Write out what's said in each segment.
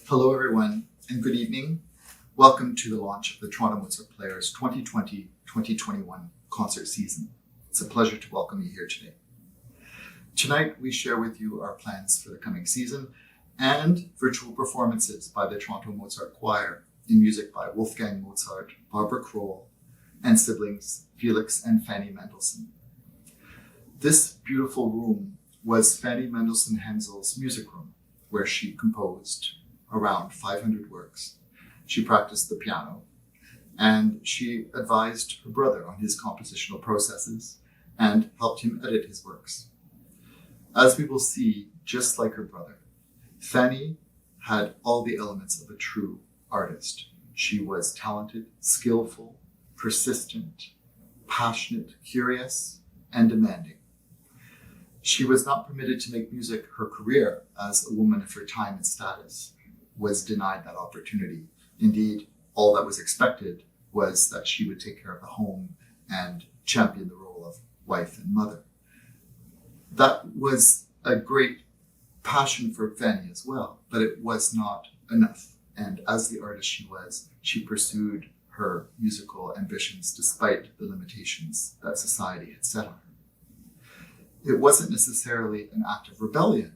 Hello everyone and good evening. Welcome to the launch of the Toronto Mozart Players 2020-2021 concert season. It's a pleasure to welcome you here today. Tonight we share with you our plans for the coming season and virtual performances by the Toronto Mozart Choir in music by Wolfgang Mozart, Barbara Croall, and siblings Felix and Fanny Mendelssohn. This beautiful room was Fanny Mendelssohn Hensel's music room, where she composed around 500 works. She practiced the piano, and she advised her brother on his compositional processes and helped him edit his works. As we will see, just like her brother, Fanny had all the elements of a true artist. She was talented, skillful, persistent, passionate, curious, and demanding. She was not permitted to make music her career, as a woman of her time and status was denied that opportunity. Indeed, all that was expected was that she would take care of the home and champion the role of wife and mother. That was a great passion for Fanny as well, but it was not enough. And as the artist she was, she pursued her musical ambitions despite the limitations that society had set on her. It wasn't necessarily an act of rebellion,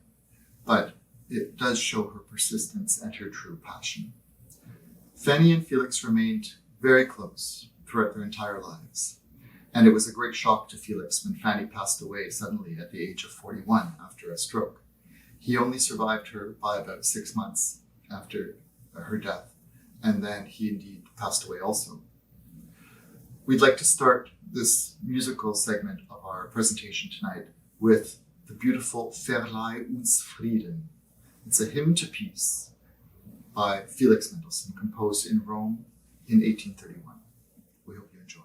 but it does show her persistence and her true passion. Fanny and Felix remained very close throughout their entire lives. And it was a great shock to Felix when Fanny passed away suddenly at the age of 41 after a stroke. He only survived her by about 6 months after her death, and then he indeed passed away also. We'd like to start this musical segment of our presentation tonight with the beautiful Verleih, euch, Frieden. It's a hymn to peace by Felix Mendelssohn, composed in Rome in 1831. We hope you enjoy.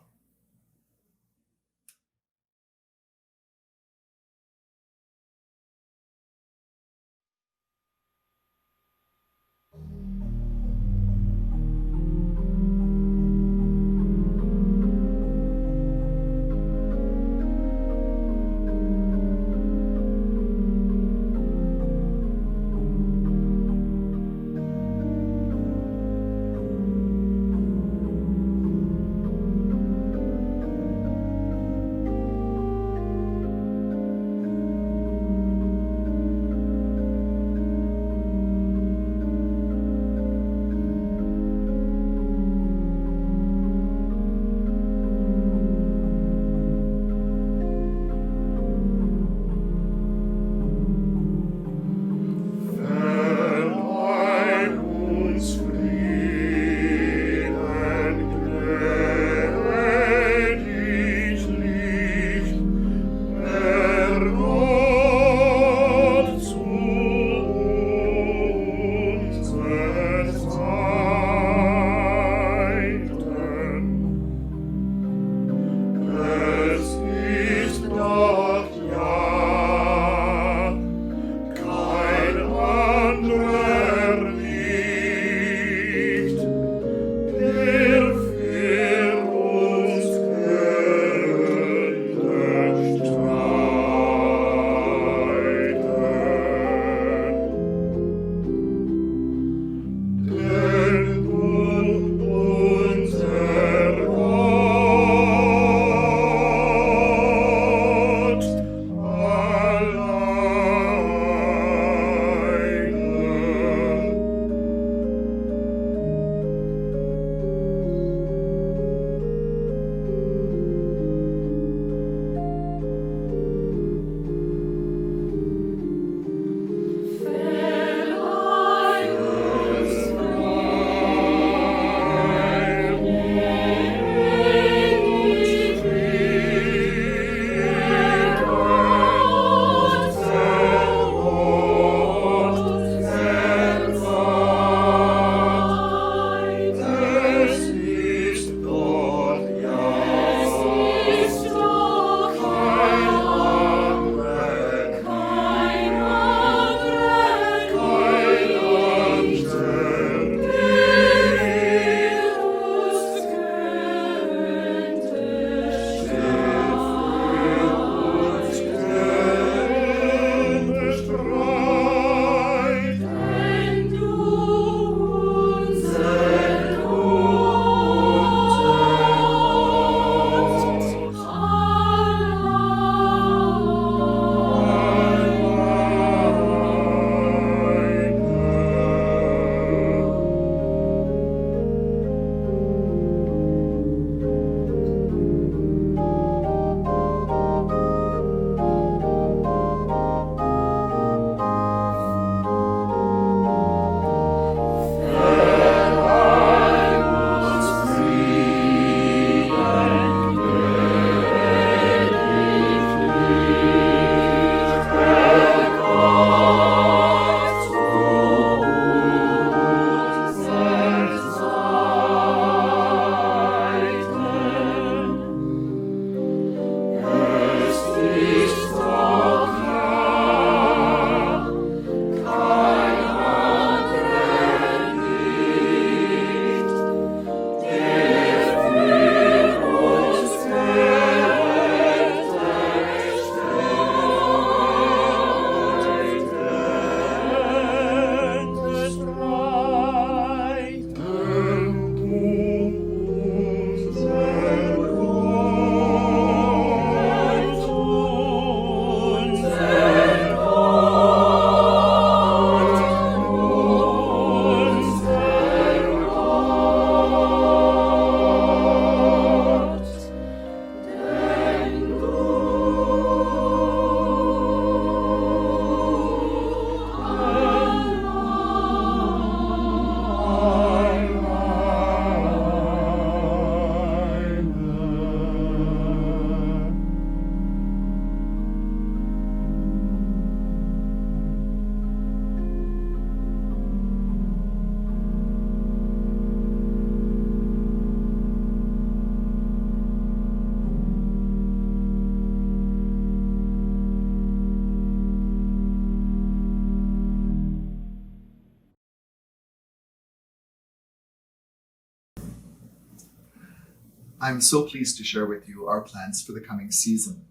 I'm so pleased to share with you our plans for the coming season.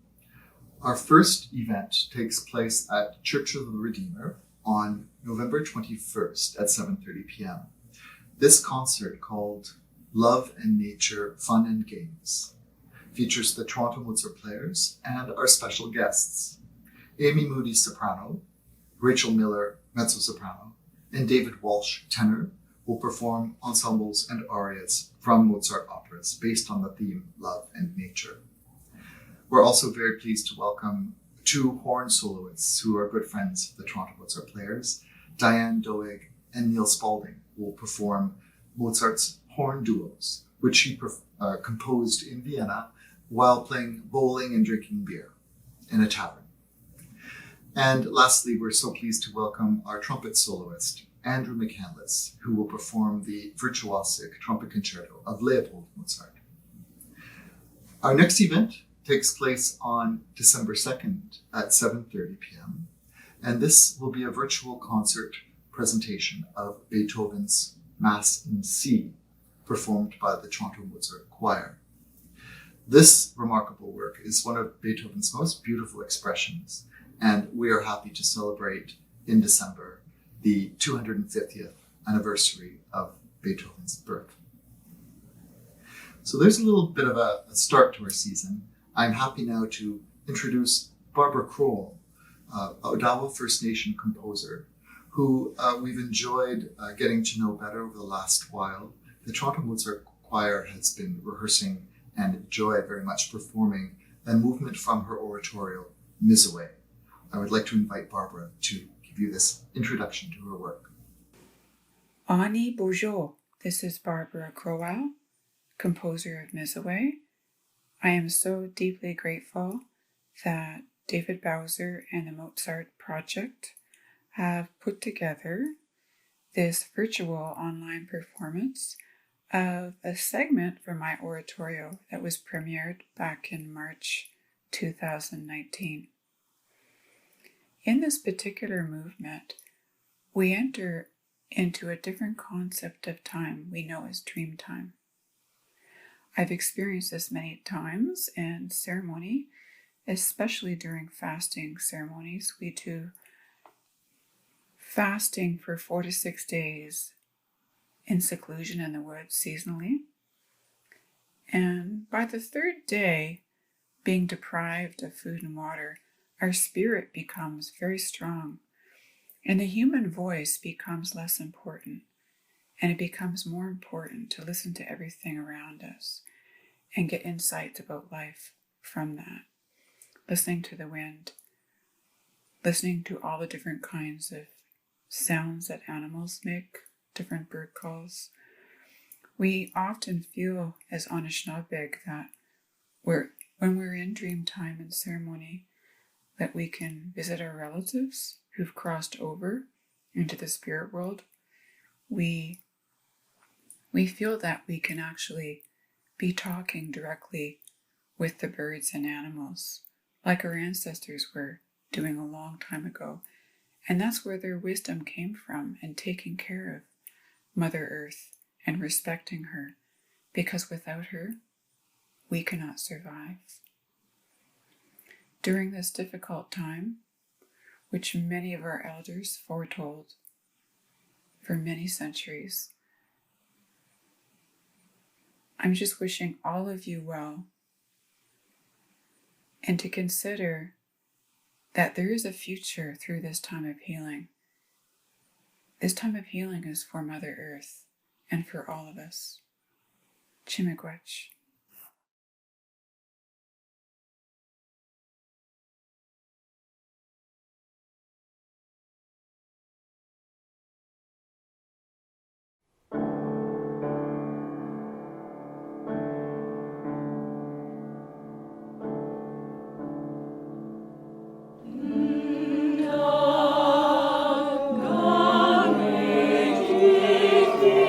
Our first event takes place at Church of the Redeemer on November 21st at 7:30 p.m. This concert, called Love and Nature, Fun and Games, features the Toronto Mozart Players and our special guests, Amy Moody, soprano, Rachel Miller, mezzo-soprano, and David Walsh, tenor, will perform ensembles and arias from Mozart operas based on the theme Love and Nature. We're also very pleased to welcome two horn soloists who are good friends of the Toronto Mozart Players, Diane Doig and Neil Spalding, who will perform Mozart's horn duos, which he composed in Vienna while playing bowling and drinking beer in a tavern. And lastly, we're so pleased to welcome our trumpet soloist, Andrew McCandless, who will perform the virtuosic trumpet concerto of Leopold Mozart. Our next event takes place on December 2nd at 7:30 p.m. And this will be a virtual concert presentation of Beethoven's Mass in C, performed by the Toronto Mozart Choir. This remarkable work is one of Beethoven's most beautiful expressions, and we are happy to celebrate in December the 250th anniversary of Beethoven's birth. So there's a little bit of a start to our season. I'm happy now to introduce Barbara Croall, Odawa First Nation composer, who we've enjoyed getting to know better over the last while. The Toronto Mozart Choir has been rehearsing and enjoyed very much performing a movement from her oratorio, Miziwe. I would like to invite Barbara to give you this introduction to her work. Ani bonjour. This is Barbara Croall, composer of Miziwe. I am so deeply grateful that David Bowser and the Mozart Project have put together this virtual online performance of a segment from my oratorio that was premiered back in March 2019. In this particular movement, we enter into a different concept of time we know as dream time. I've experienced this many times in ceremony, especially during fasting ceremonies. We do fasting for 4 to 6 days in seclusion in the woods seasonally. And by the third day, being deprived of food and water, our spirit becomes very strong, and the human voice becomes less important, and it becomes more important to listen to everything around us and get insights about life from that. Listening to the wind, listening to all the different kinds of sounds that animals make, different bird calls. We often feel as Anishinabeg that when we're in dream time and ceremony, that we can visit our relatives who've crossed over into the spirit world. We feel that we can actually be talking directly with the birds and animals, like our ancestors were doing a long time ago. And that's where their wisdom came from, and taking care of Mother Earth and respecting her, because without her, we cannot survive. During this difficult time, which many of our elders foretold for many centuries, I'm just wishing all of you well, and to consider that there is a future through this time of healing. This time of healing is for Mother Earth and for all of us. Giikiikgosh. Nda-bgami, giikiikgosh.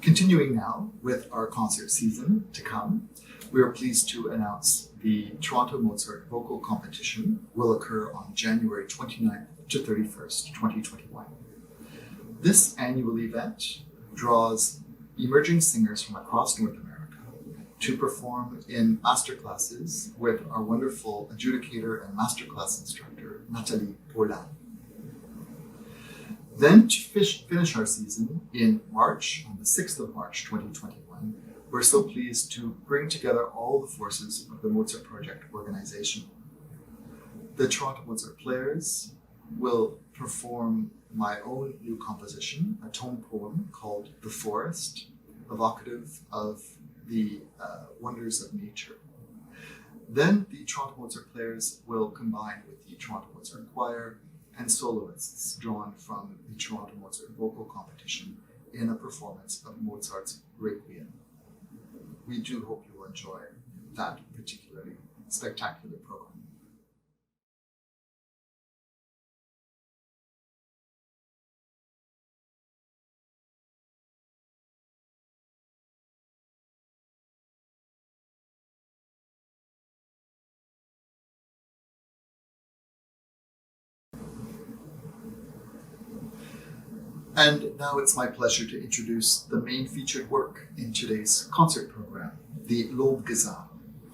Continuing now with our concert season to come, we are pleased to announce the Toronto Mozart Vocal Competition will occur on January 29th to 31st, 2021. This annual event draws emerging singers from across North America to perform in masterclasses with our wonderful adjudicator and masterclass instructor, Nda-bgami. Then to finish our season in March, on the 6th of March 2021, we're so pleased to bring together all the forces of the Mozart Project organization. The Toronto Mozart Players will perform my own new composition, a tone poem called The Forest, evocative of the wonders of nature. Then the Toronto Mozart Players will combine with the Toronto Mozart Choir and soloists drawn from the Toronto Mozart Vocal Competition in a performance of Mozart's Requiem. We do hope you will enjoy that particularly spectacular program. And now it's my pleasure to introduce the main featured work in today's concert program, the Lobgesang,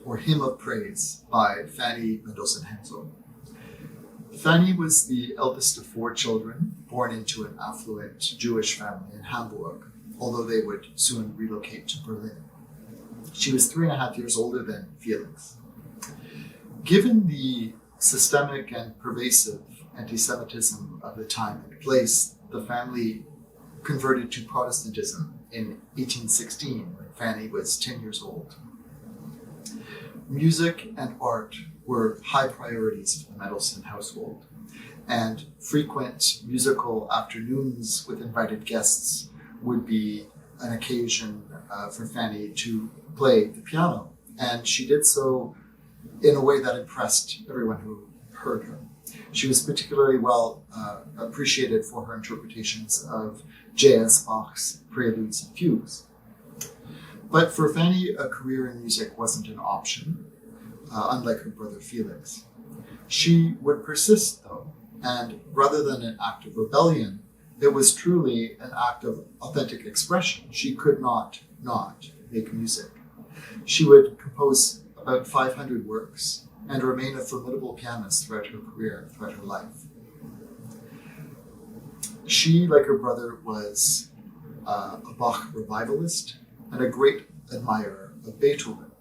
or Hymn of Praise by Fanny Mendelssohn Hensel. Fanny was the eldest of 4 children, born into an affluent Jewish family in Hamburg, although they would soon relocate to Berlin. She was 3.5 years older than Felix. Given the systemic and pervasive anti-Semitism of the time and place, the family converted to Protestantism in 1816 when Fanny was 10 years old. Music and art were high priorities for the Mendelssohn household, and frequent musical afternoons with invited guests would be an occasion for Fanny to play the piano, and she did so in a way that impressed everyone who heard her. She was particularly well appreciated for her interpretations of J.S. Bach's Preludes and Fugues. But for Fanny, a career in music wasn't an option, unlike her brother Felix. She would persist, though, and rather than an act of rebellion, it was truly an act of authentic expression. She could not make music. She would compose about 500 works and remain a formidable pianist throughout her career, throughout her life. She, like her brother, was a Bach revivalist and a great admirer of Beethoven.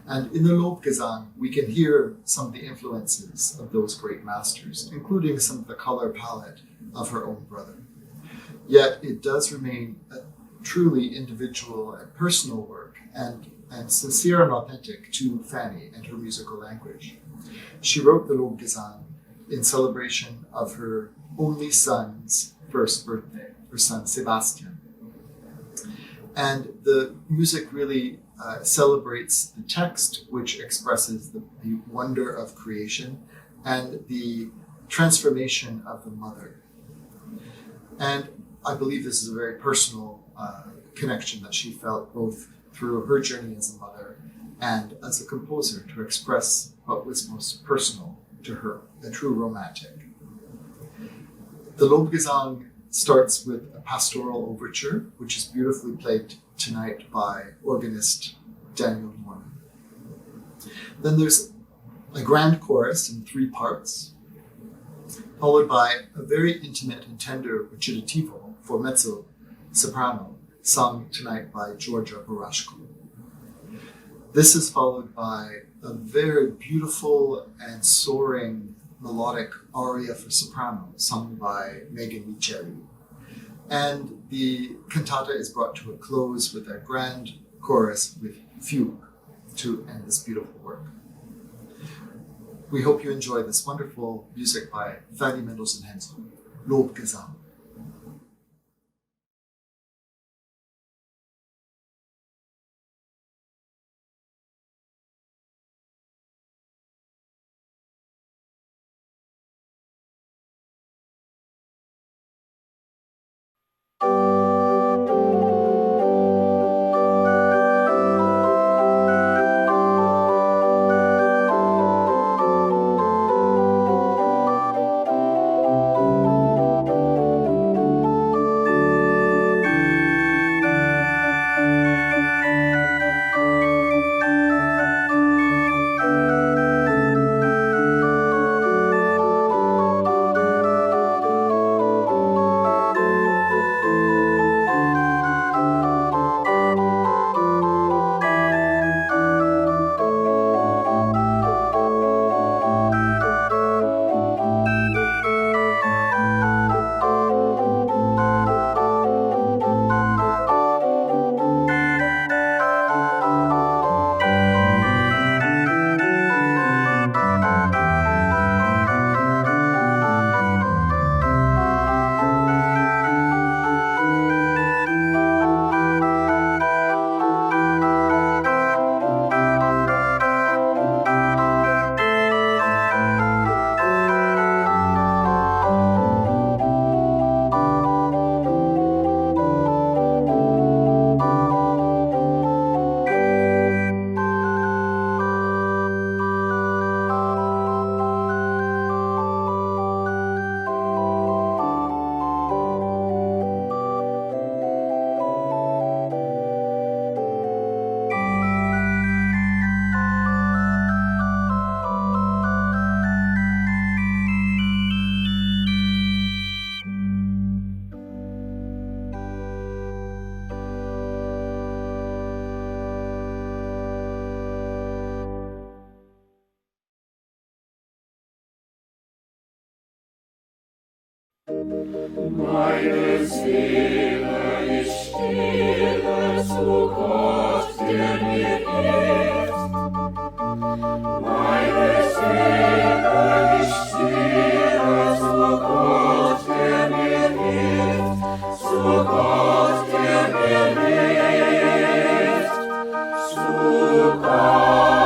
And in the Lobgesang, we can hear some of the influences of those great masters, including some of the color palette of her own brother. Yet it does remain a truly individual and personal work, and sincere and authentic to Fanny and her musical language. She wrote the Lobgesang in celebration of her only son's first birthday, her son Sebastian. And the music really celebrates the text, which expresses the wonder of creation and the transformation of the mother. And I believe this is a very personal connection that she felt both through her journey as a mother and as a composer to express what was most personal to her, a true romantic. The Lobgesang starts with a pastoral overture, which is beautifully played tonight by organist Daniel Norman. Then there's a grand chorus in 3 parts, followed by a very intimate and tender recitativo for mezzo soprano, sung tonight by Georgia Borashko. This is followed by a very beautiful and soaring melodic aria for soprano, sung by Megan Miziwe. And the cantata is brought to a close with a grand chorus with fugue to end this beautiful work. We hope you enjoy this wonderful music by Fanny Mendelssohn Hensel, Lobgesang. Meine Seele ist stille zu Gott, der mir hilft. Meine Seele ist stille zu Gott, der mir hilft. Zu Gott, der mir hilft. Zu Gott.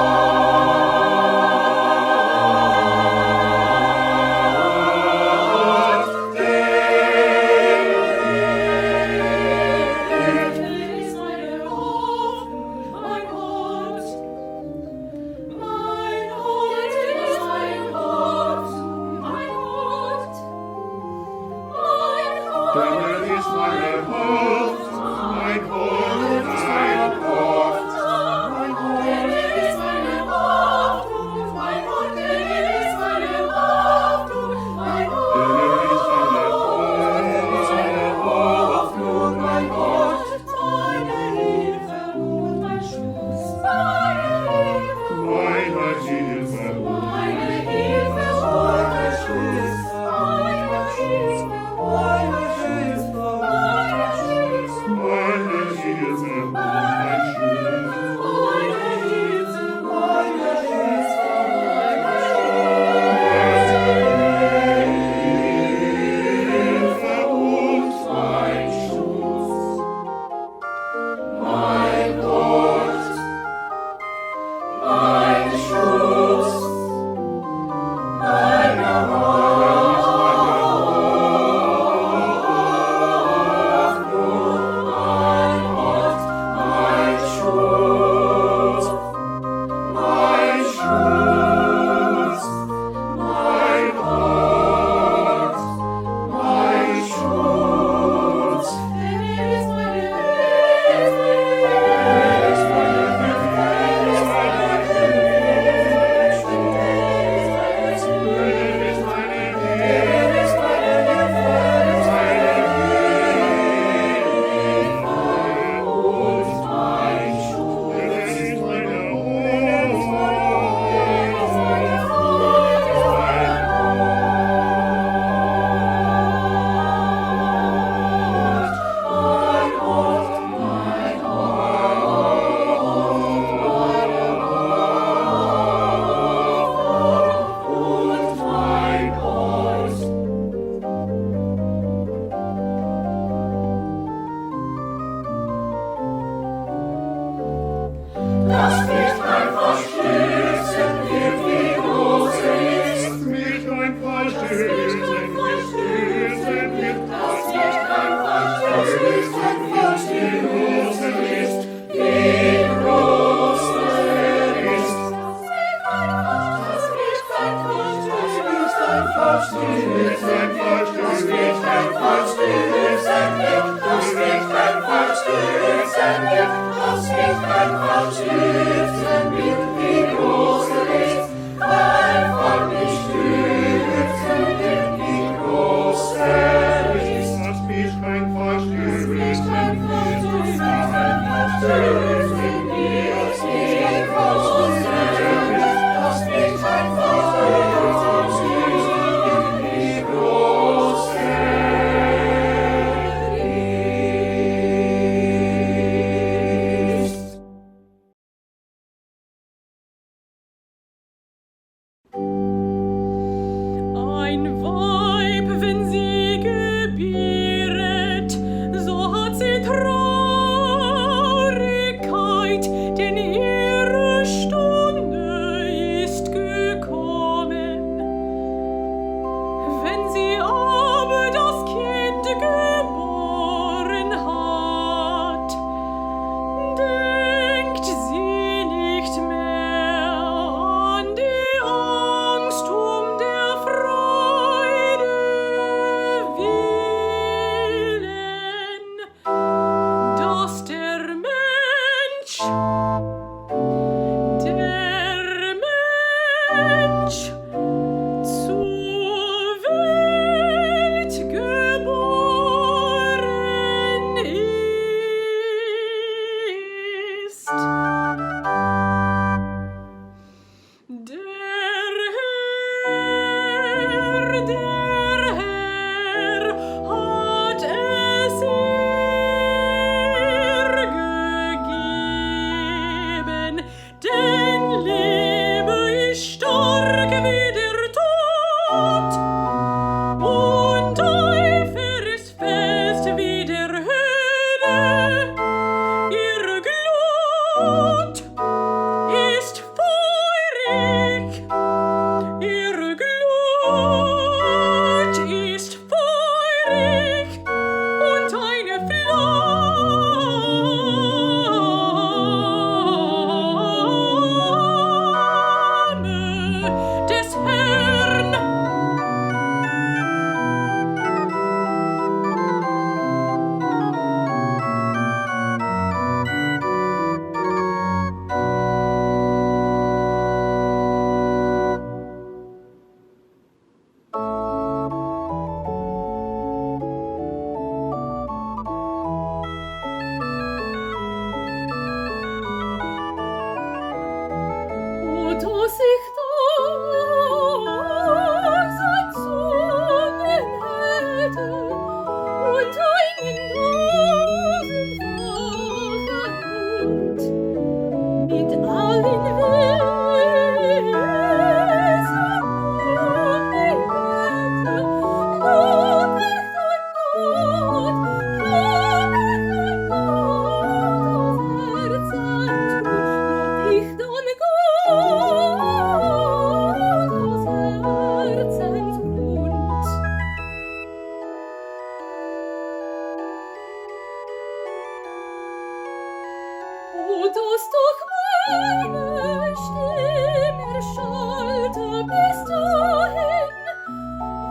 dass doch meine Stimme erschallte bis dahin,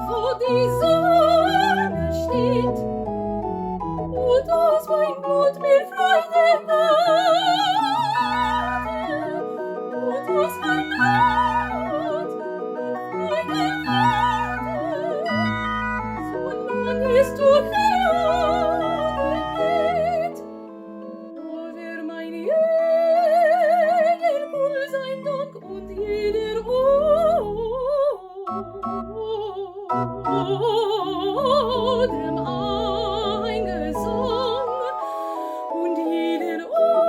wo die Sonne steht, und dass mein Blut mir Freude werde, und dass mein Blut mir Freude werde, solange es durch die Erde geht. Oder mein jeder Wohl sein Dank und jeder Odem ein Gesang und jeder Odem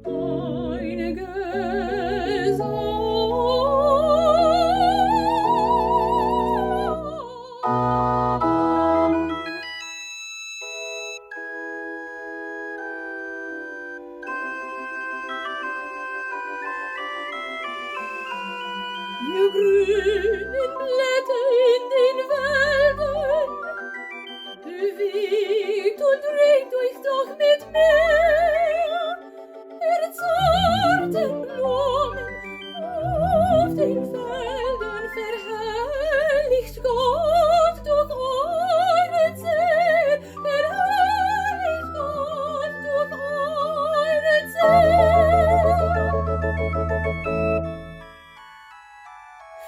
ein Gesang. Ihr grünen Blätter in den Wäldern, bewegt und regt euch doch mit mir. Ihr zarten Blumen auf den Feldern verherrlicht Gott durch eure Zähl, verherrlicht Gott durch eure Zähl.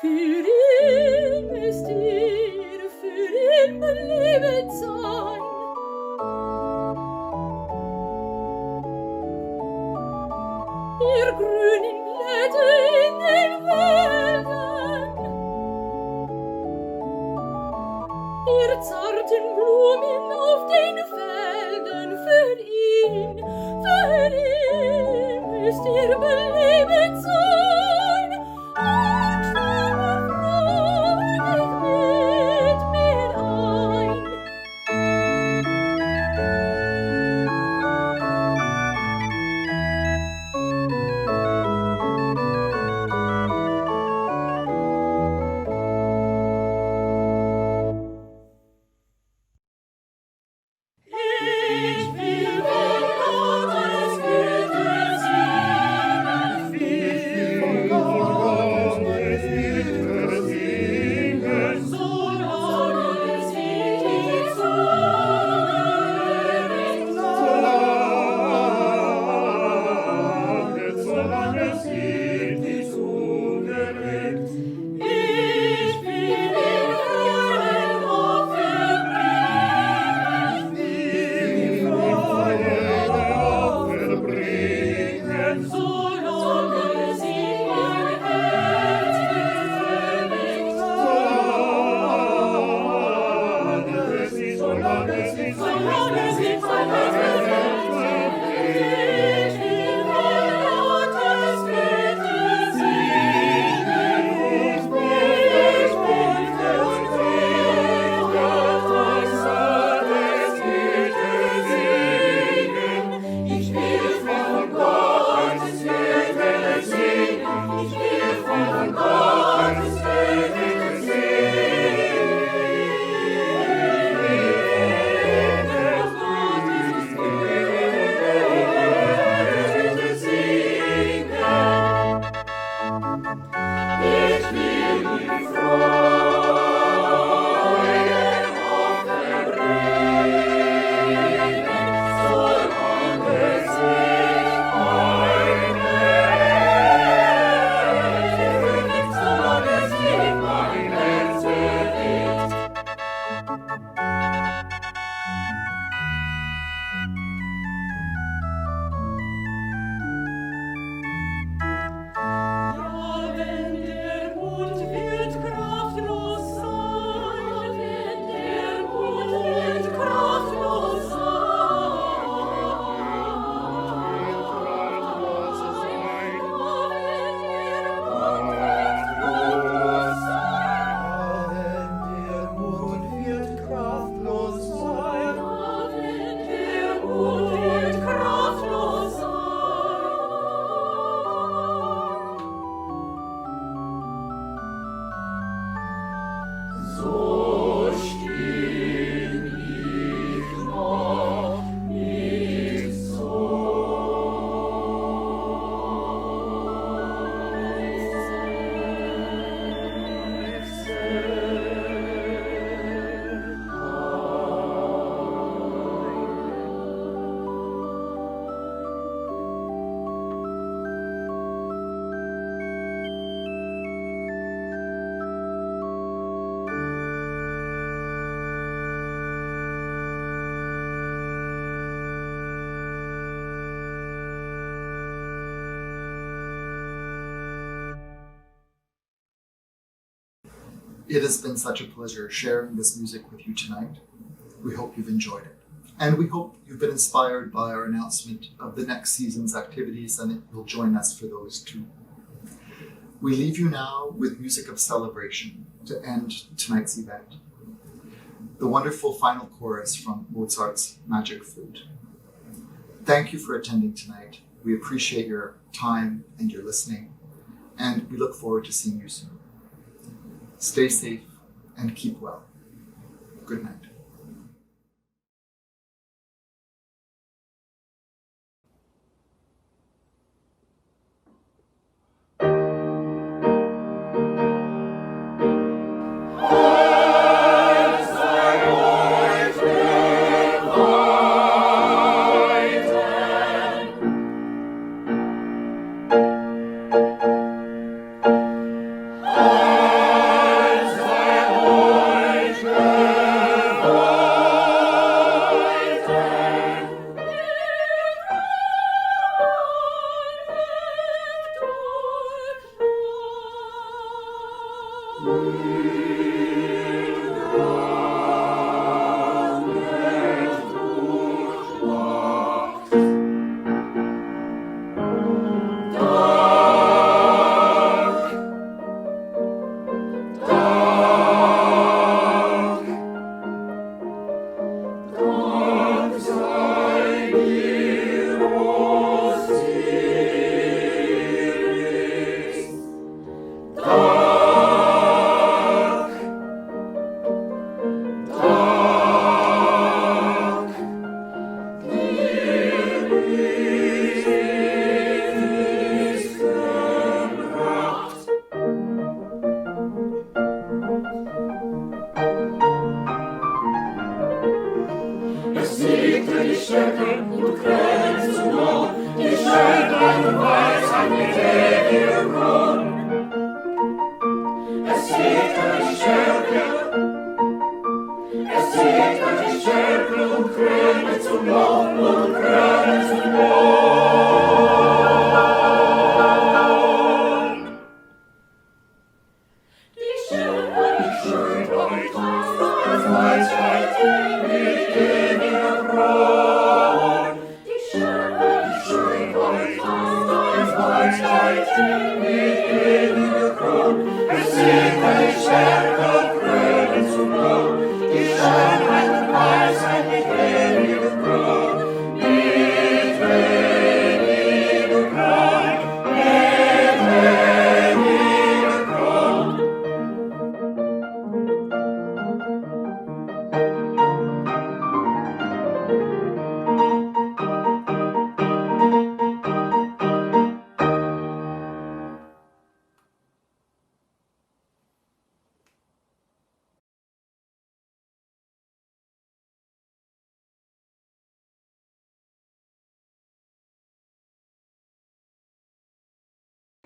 Für ihn müsst ihr für immer lebend sein. Ihr grünen Blätter in den Wäldern, ihr zarten Blumen auf den Feldern, für ihn müsst ihr belebend sein. Und freudig mit mir ein. Ich will von Gottes Güte singen, will It has been such a pleasure sharing this music with you tonight. We hope you've enjoyed it. And we hope you've been inspired by our announcement of the next season's activities, and you'll join us for those too. We leave you now with music of celebration to end tonight's event. The wonderful final chorus from Mozart's Magic Flute. Thank you for attending tonight. We appreciate your time and your listening, and we look forward to seeing you soon. Stay safe and keep well. Good night.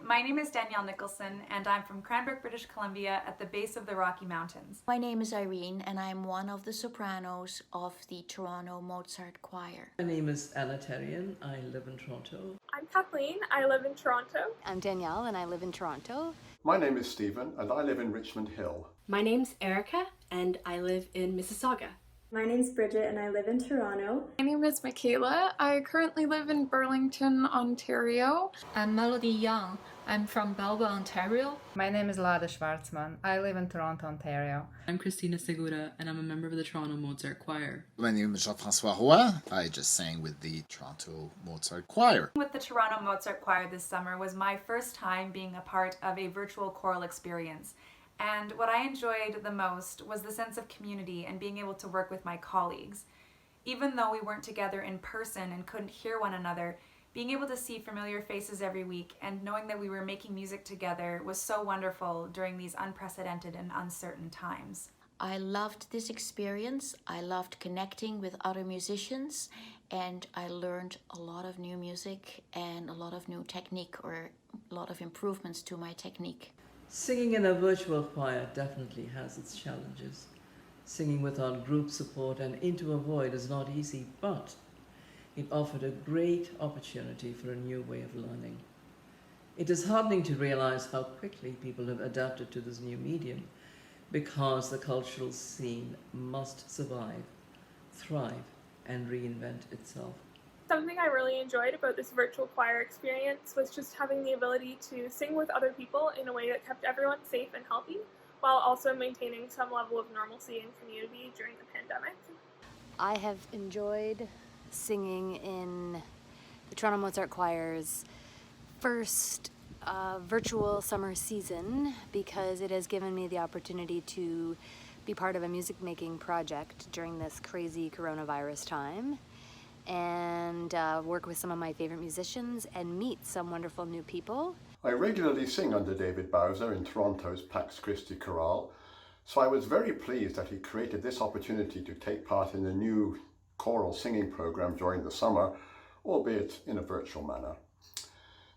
My name is Danielle Nicholson, and I'm from Cranbrook, British Columbia, at the base of the Rocky Mountains. My name is Irene, and I'm one of the sopranos of the Toronto Mozart Choir. My name is Anna Terrian. I live in Toronto. I'm Kathleen. I live in Toronto. I'm Danielle, and I live in Toronto. My name is Stephen, and I live in Richmond Hill. My name's Erica, and I live in Mississauga. My name's Bridget, and I live in Toronto. My name is Michaela. I currently live in Burlington, Ontario. I'm Melody Young. I'm from Belleville, Ontario. My name is Lada Schwarzman. I live in Toronto, Ontario. I'm Christina Segura, and I'm a member of the Toronto Mozart Choir. My name is Jean-François Roy. I just sang with the Toronto Mozart Choir. With the Toronto Mozart Choir this summer was my first time being a part of a virtual choral experience. And what I enjoyed the most was the sense of community and being able to work with my colleagues. Even though we weren't together in person and couldn't hear one another, being able to see familiar faces every week and knowing that we were making music together was so wonderful during these unprecedented and uncertain times. I loved this experience. I loved connecting with other musicians, and I learned a lot of new music and a lot of new technique, or a lot of improvements to my technique. Singing in a virtual choir definitely has its challenges. Singing without group support and into a void is not easy, but it offered a great opportunity for a new way of learning. It is heartening to realize how quickly people have adapted to this new medium, because the cultural scene must survive, thrive, and reinvent itself. Something I really enjoyed about this virtual choir experience was just having the ability to sing with other people in a way that kept everyone safe and healthy, while also maintaining some level of normalcy and community during the pandemic. I have enjoyed singing in the Toronto Mozart Choir's first virtual summer season because it has given me the opportunity to be part of a music making project during this crazy coronavirus time and work with some of my favorite musicians and meet some wonderful new people. I regularly sing under David Bowser in Toronto's Pax Christi Chorale, so I was very pleased that he created this opportunity to take part in a new choral singing program during the summer, albeit in a virtual manner.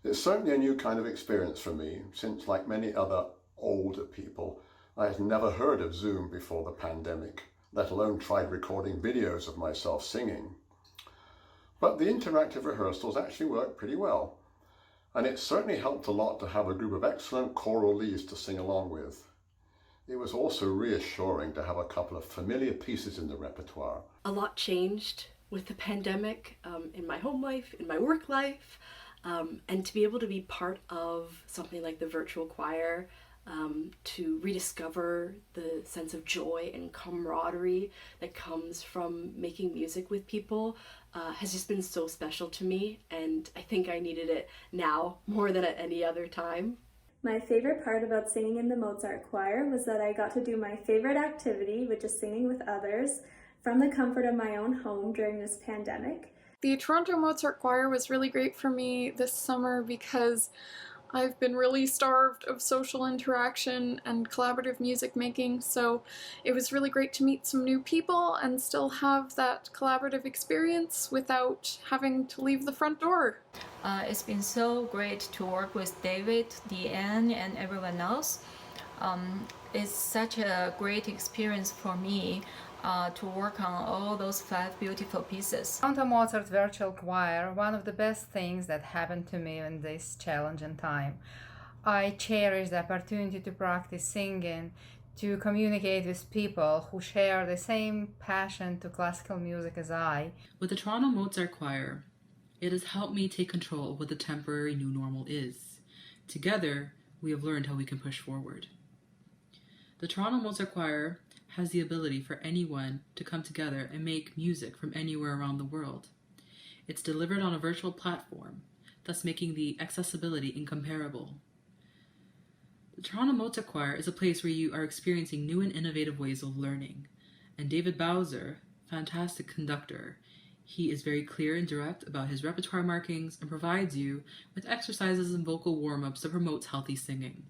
It's certainly a new kind of experience for me, since like many other older people, I had never heard of Zoom before the pandemic, let alone tried recording videos of myself singing. But the interactive rehearsals actually worked pretty well, and it certainly helped a lot to have a group of excellent choral leads to sing along with. It was also reassuring to have a couple of familiar pieces in the repertoire. A lot changed with the pandemic in my home life, in my work life, and to be able to be part of something like the virtual choir, to rediscover the sense of joy and camaraderie that comes from making music with people has just been so special to me, and I think I needed it now more than at any other time. My favorite part about singing in the Mozart Choir was that I got to do my favorite activity, which is singing with others, from the comfort of my own home during this pandemic. The Toronto Mozart Choir was really great for me this summer because I've been really starved of social interaction and collaborative music making, so it was really great to meet some new people and still have that collaborative experience without having to leave the front door. It's been so great to work with David, Deanne, and everyone else. It's such a great experience for me to work on all those 5 beautiful pieces. Toronto Mozart Virtual Choir, one of the best things that happened to me in this challenging time. I cherish the opportunity to practice singing, to communicate with people who share the same passion to classical music as I. With the Toronto Mozart Choir, it has helped me take control of what the temporary new normal is. Together, we have learned how we can push forward. The Toronto Mozart Choir has the ability for anyone to come together and make music from anywhere around the world. It's delivered on a virtual platform, thus making the accessibility incomparable. The Toronto Mozart Choir is a place where you are experiencing new and innovative ways of learning. And David Bowser, fantastic conductor, he is very clear and direct about his repertoire markings and provides you with exercises and vocal warm-ups that promotes healthy singing.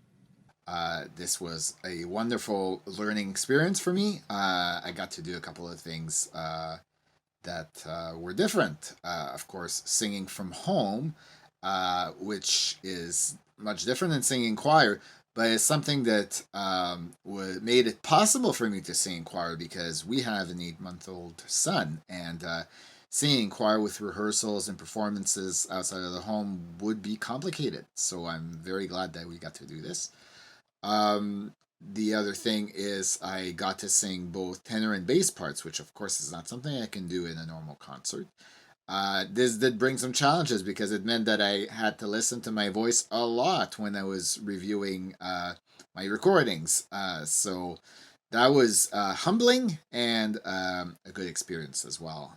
This was a wonderful learning experience for me. I got to do a couple of things that were different. Of course, singing from home, which is much different than singing choir, but it's something that made it possible for me to sing in choir because we have an 8-month-old son, and singing choir with rehearsals and performances outside of the home would be complicated. So I'm very glad that we got to do this. The other thing is I got to sing both tenor and bass parts, which of course is not something I can do in a normal concert. This did bring some challenges because it meant that I had to listen to my voice a lot when I was reviewing my recordings. So that was humbling and a good experience as well.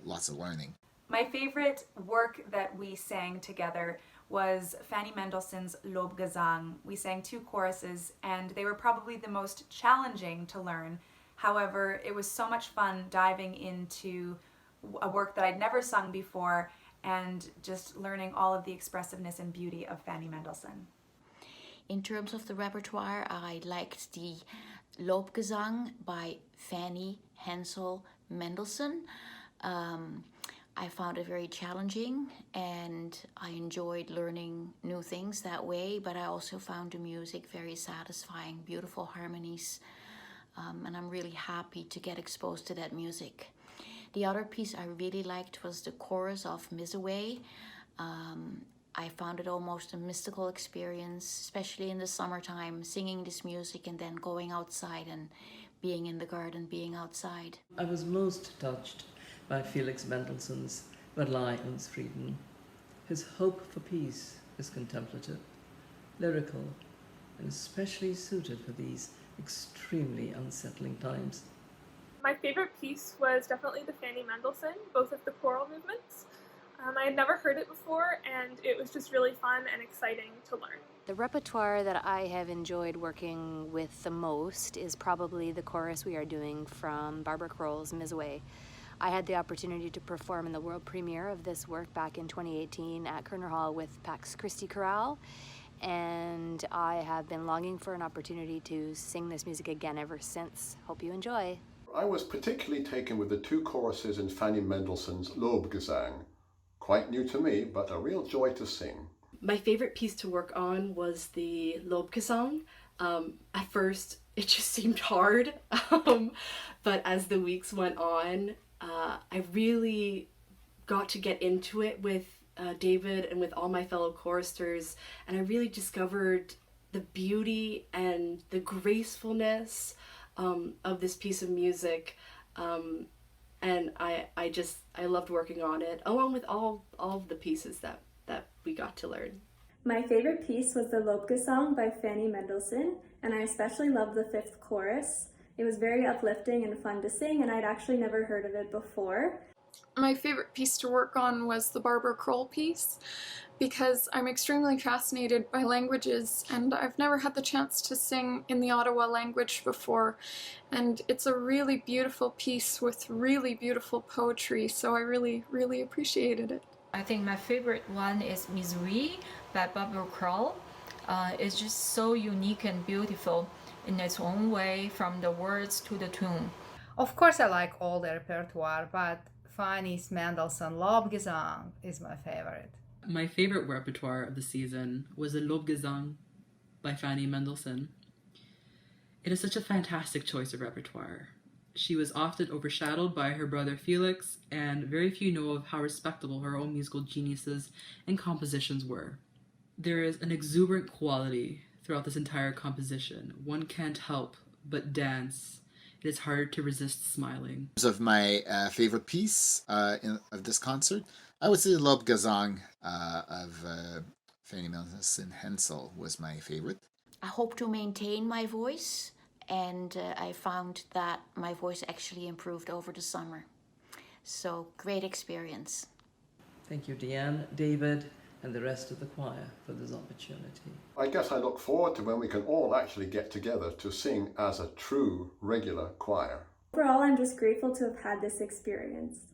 Lots of learning. My favorite work that we sang together was Fanny Mendelssohn's Lobgesang. We sang 2 choruses and they were probably the most challenging to learn. However, it was so much fun diving into a work that I'd never sung before and just learning all of the expressiveness and beauty of Fanny Mendelssohn. In terms of the repertoire, I liked the Lobgesang by Fanny, Hensel, Mendelssohn. I found it very challenging and I enjoyed learning new things that way, but I also found the music very satisfying, beautiful harmonies, and I'm really happy to get exposed to that music. The other piece I really liked was the chorus of Miziwe. I found it almost a mystical experience, especially in the summertime, singing this music and then going outside and being in the garden, being outside. I was most touched by Felix Mendelssohn's Verleih and Frieden. His hope for peace is contemplative, lyrical, and especially suited for these extremely unsettling times. My favorite piece was definitely the Fanny Mendelssohn, both of the choral movements. I had never heard it before, and it was just really fun and exciting to learn. The repertoire that I have enjoyed working with the most is probably the chorus we are doing from Barbara Croall's Miziwe. I had the opportunity to perform in the world premiere of this work back in 2018 at Hall with Pax Christi Chorale, and I have been longing for an opportunity to sing this music again ever since. Hope you enjoy. I was particularly taken with the two choruses in Fanny Mendelssohn's Lobgesang. Quite new to me, but a real joy to sing. My favorite piece to work on was the Lobgesang. At first, it just seemed hard, but as the weeks went on, I really got to get into it with David and with all my fellow choristers, and I really discovered the beauty and the gracefulness of this piece of music. And I loved working on it, along with all of the pieces that we got to learn. My favorite piece was the Lobgesang by Fanny Mendelssohn, and I especially loved the fifth chorus. It was very uplifting and fun to sing, and I'd actually never heard of it before. My favorite piece to work on was the Barbara Croall piece, because I'm extremely fascinated by languages, and I've never had the chance to sing in the Ottawa language before, and it's a really beautiful piece with really beautiful poetry, so I really, really appreciated it. I think my favorite one is Miziwe by Barbara Croall. It's just so unique and beautiful in its own way, from the words to the tune. Of course I like all the repertoire, but Fanny's Mendelssohn Lobgesang is my favorite. My favorite repertoire of the season was the Lobgesang by Fanny Mendelssohn. It is such a fantastic choice of repertoire. She was often overshadowed by her brother Felix, and very few know of how respectable her own musical geniuses and compositions were. There is an exuberant quality throughout this entire composition. One can't help but dance. It is hard to resist smiling. Of my favorite piece of this concert, I would say the Lobgesang of Fanny Mendelssohn Hensel was my favorite. I hope to maintain my voice, and I found that my voice actually improved over the summer. So, great experience. Thank you, Deanne, David, and the rest of the choir for this opportunity. I guess I look forward to when we can all actually get together to sing as a true regular choir. Overall, I'm just grateful to have had this experience.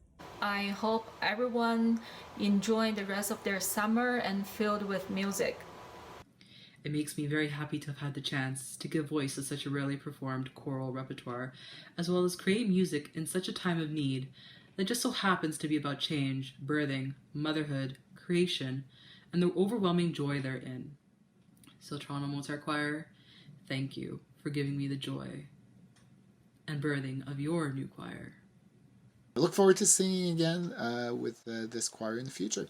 I hope everyone enjoy the rest of their summer and filled with music. It makes me very happy to have had the chance to give voice to such a rarely performed choral repertoire, as well as create music in such a time of need that just so happens to be about change, birthing, motherhood, creation, and the overwhelming joy therein. So Toronto Mozart Choir, thank you for giving me the joy and birthing of your new choir. I look forward to singing again with this choir in the future.